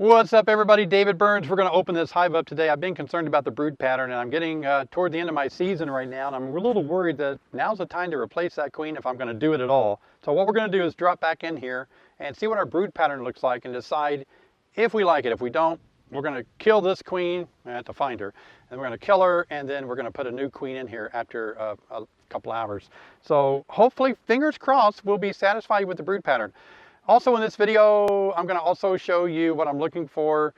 What's up, everybody? David Burns. We're going to open this hive up today. I've been concerned about the brood pattern, and I'm getting toward the end of my season right now, and I'm a little worried that now's the time to replace that queen if I'm going to do it at all. So what we're going to do is drop back in here and see what our brood pattern looks like and decide if we like it. If we don't, we're going to kill this queen. I have to find her. And we're going to kill her, and then we're going to put a new queen in here after a couple hours. So hopefully, fingers crossed, we'll be satisfied with the brood pattern. Also in this video, I'm going to also show you what I'm looking for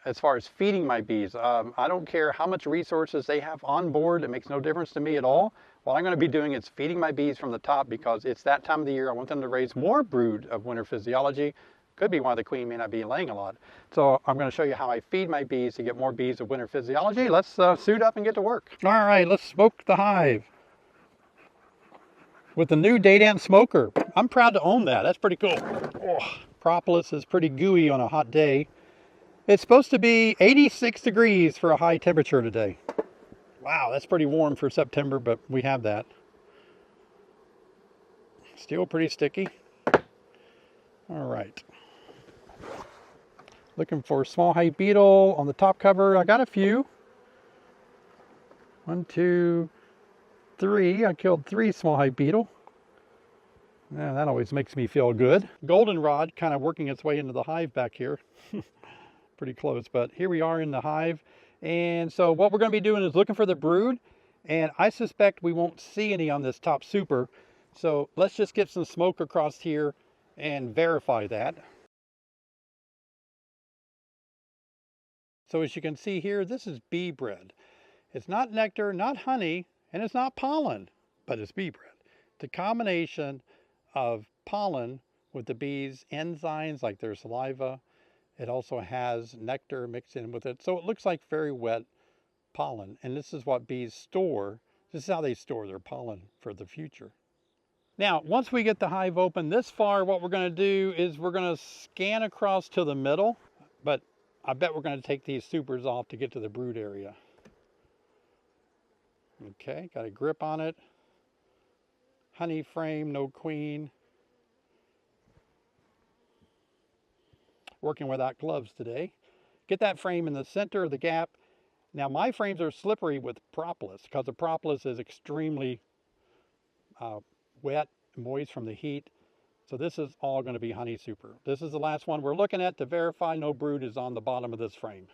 as far as feeding my bees. I don't care how much resources they have on board. It makes no difference to me at all. What I'm going to be doing is feeding my bees from the top because it's that time of the year. I want them to raise more brood of winter physiology. Could be why the queen may not be laying a lot. So I'm going to show you how I feed my bees to get more bees of winter physiology. Let's suit up and get to work. All right, let's smoke the hive with the new Daydance smoker. I'm proud to own that. That's pretty cool. Oh, propolis is pretty gooey on a hot day. It's supposed to be 86 degrees for a high temperature today. Wow, that's pretty warm for September, but we have that. Still pretty sticky. All right. Looking for small hive beetle on the top cover. I got a few. 1, 2, 3. I killed 3 small hive beetle. Yeah, that always makes me feel good. Goldenrod kind of working its way into the hive back here. Pretty close, but here we are in the hive. And so what we're going to be doing is looking for the brood. And I suspect we won't see any on this top super. So let's just get some smoke across here and verify that. So as you can see here, this is bee bread. It's not nectar, not honey, and it's not pollen, but it's bee bread. It's a combination of pollen with the bees' enzymes, like their saliva. It also has nectar mixed in with it. So it looks like very wet pollen. And this is what bees store. This is how they store their pollen for the future. Now, once we get the hive open this far, what we're going to do is we're going to scan across to the middle. But I bet we're going to take these supers off to get to the brood area. Okay, got a grip on it. Honey frame, no queen. Working without gloves today. Get that frame in the center of the gap. Now my frames are slippery with propolis because the propolis is extremely wet, moist from the heat. So this is all going to be honey super. This is the last one we're looking at to verify no brood is on the bottom of this frame.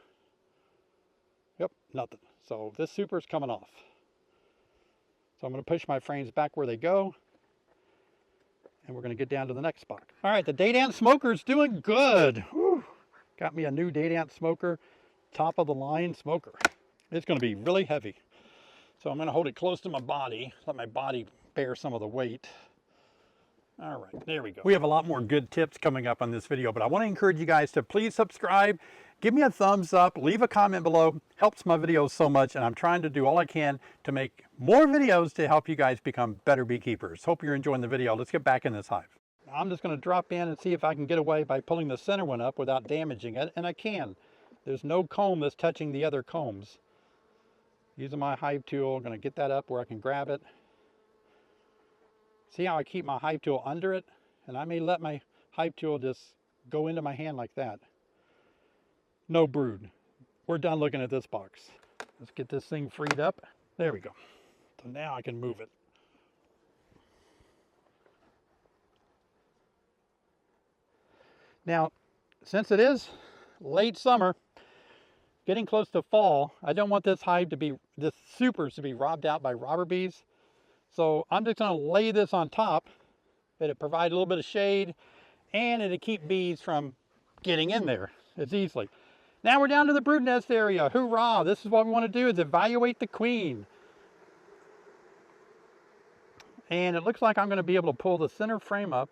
Yep, nothing. So this super is coming off. So I'm going to push my frames back where they go. And we're going to get down to the next box. All right, the Daydance smoker is doing good. Whew. Got me a new Daydance smoker, top of the line smoker. It's going to be really heavy. So I'm going to hold it close to my body, let my body bear some of the weight. All right, there we go. We have a lot more good tips coming up on this video, but I want to encourage you guys to please subscribe, give me a thumbs up, leave a comment below. Helps my videos so much, and I'm trying to do all I can to make more videos to help you guys become better beekeepers. Hope you're enjoying the video. Let's get back in this hive. I'm just going to drop in and see if I can get away by pulling the center one up without damaging it, and I can. There's no comb that's touching the other combs. Using my hive tool, I'm going to get that up where I can grab it. See how I keep my hive tool under it? And I may let my hive tool just go into my hand like that. No brood. We're done looking at this box. Let's get this thing freed up. There we go. So now I can move it. Now, since it is late summer, getting close to fall, I don't want this hive to be, this supers to be robbed out by robber bees. So I'm just going to lay this on top. It'll provide a little bit of shade and it'll keep bees from getting in there as easily. Now we're down to the brood nest area. Hoorah! This is what we want to do, is evaluate the queen. And it looks like I'm going to be able to pull the center frame up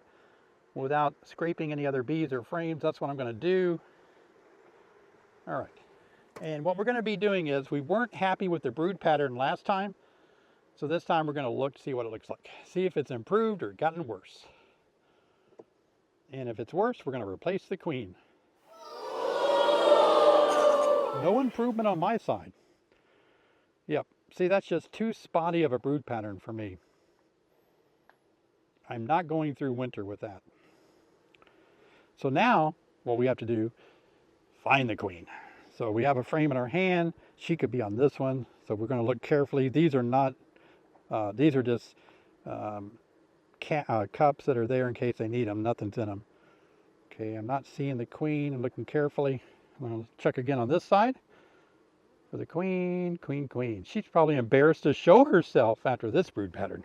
without scraping any other bees or frames. That's what I'm going to do. All right. And what we're going to be doing is, we weren't happy with the brood pattern last time. So this time we're going to look, see what it looks like. See if it's improved or gotten worse. And if it's worse, we're going to replace the queen. No improvement on my side. Yep. See, that's just too spotty of a brood pattern for me. I'm not going through winter with that. So now what we have to do find the queen. So we have a frame in our hand. She could be on this one. So we're going to look carefully. These are not, these are just cups that are there in case they need them. Nothing's in them. Okay, I'm not seeing the queen. I'm looking carefully. I'm going to check again on this side for the queen, queen, queen. She's probably embarrassed to show herself after this brood pattern.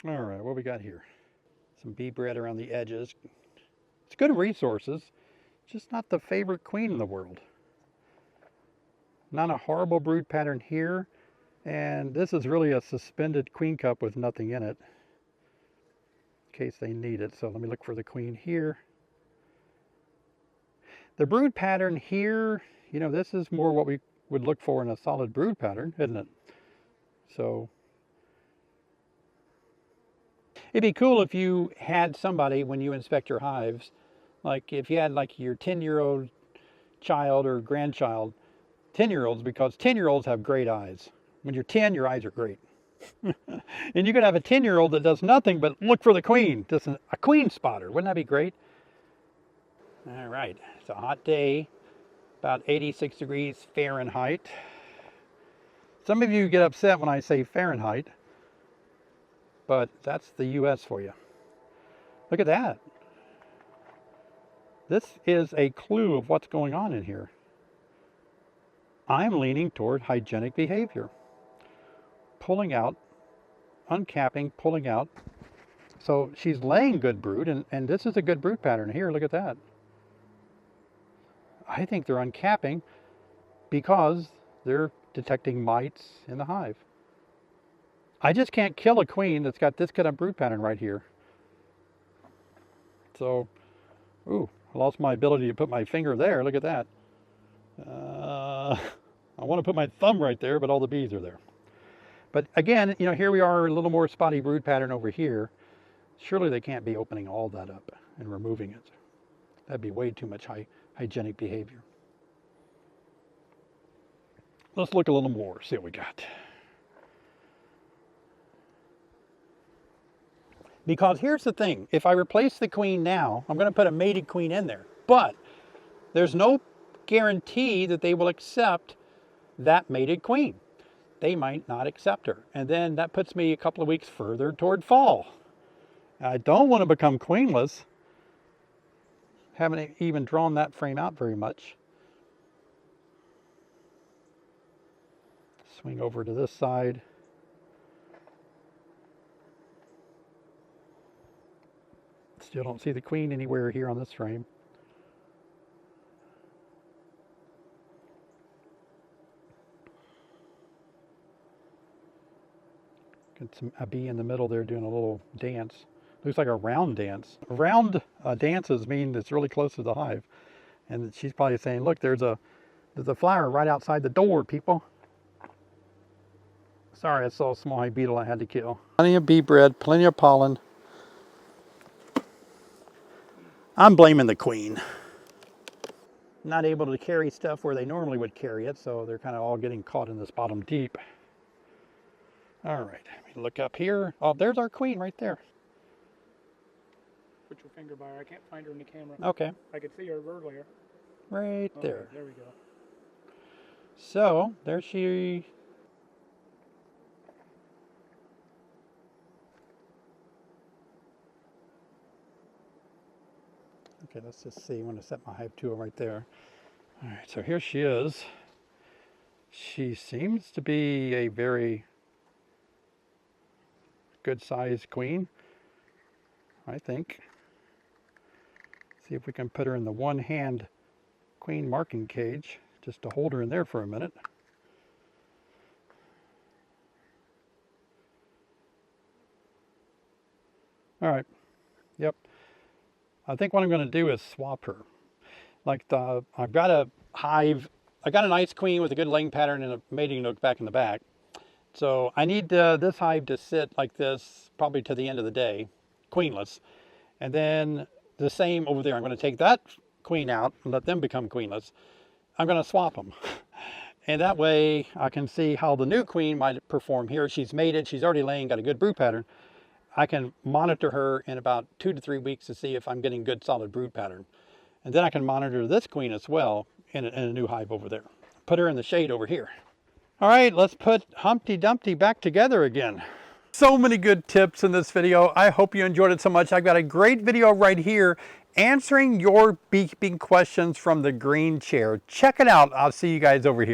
All right, what we got here? Some bee bread around the edges. It's good resources, just not the favorite queen in the world. Not a horrible brood pattern here, and this is really a suspended queen cup with nothing in it, in case they need it. So let me look for the queen here. The brood pattern here, you know, this is more what we would look for in a solid brood pattern, isn't it? So it'd be cool if you had somebody, when you inspect your hives, like if you had like your 10-year-old child or grandchild, 10-year-olds, because 10-year-olds have great eyes. When you're 10, your eyes are great. And you could have a 10-year-old that does nothing but look for the queen, just a queen spotter. Wouldn't that be great? All right, it's a hot day, about 86 degrees Fahrenheit. Some of you get upset when I say Fahrenheit, but that's the US for you. Look at that. This is a clue of what's going on in here. I'm leaning toward hygienic behavior. Pulling out, uncapping, pulling out. So she's laying good brood, and this is a good brood pattern here. Look at that. I think they're uncapping because they're detecting mites in the hive. I just can't kill a queen that's got this kind of brood pattern right here. So, ooh, I lost my ability to put my finger there. Look at that. I want to put my thumb right there, but all the bees are there. But again, you know, here we are, a little more spotty brood pattern over here. Surely they can't be opening all that up and removing it. That'd be way too much hygienic behavior. Let's look a little more, see what we got. Because here's the thing, if I replace the queen now, I'm going to put a mated queen in there. But there's no guarantee that they will accept that mated queen. They might not accept her. And then that puts me a couple of weeks further toward fall. I don't want to become queenless. Haven't even drawn that frame out very much. Swing over to this side. Still don't see the queen anywhere here on this frame. Got a bee in the middle there doing a little dance. Looks like a round dance. Round dances mean it's really close to the hive. And she's probably saying, look, there's a flower right outside the door, people. Sorry, I saw a small hive beetle I had to kill. Plenty of bee bread, plenty of pollen. I'm blaming the queen. Not able to carry stuff where they normally would carry it, so they're kind of all getting caught in this bottom deep. All right, let me look up here. Oh, there's our queen right there. Put your finger by her. I can't find her in the camera. Okay. I could see her earlier. Right there. Okay, there we go. So, there she... Okay, let's just see. I'm going to set my hive tool right there. All right, so here she is. She seems to be a very good-sized queen, I think. See if we can put her in the one-hand queen marking cage, just to hold her in there for a minute. All right, yep. I think what I'm going to do is swap her. Like I've got a hive, I got a nice queen with a good laying pattern and a mating nook back in the back. So I need this hive to sit like this probably to the end of the day, queenless. And then the same over there. I'm going to take that queen out and let them become queenless. I'm going to swap them. And that way I can see how the new queen might perform here. She's mated, she's already laying, got a good brood pattern. I can monitor her in about 2 to 3 weeks to see if I'm getting good solid brood pattern. And then I can monitor this queen as well in a new hive over there. Put her in the shade over here. All right, let's put Humpty Dumpty back together again. So many good tips in this video. I hope you enjoyed it so much. I've got a great video right here answering your beekeeping questions from the green chair. Check it out. I'll see you guys over here.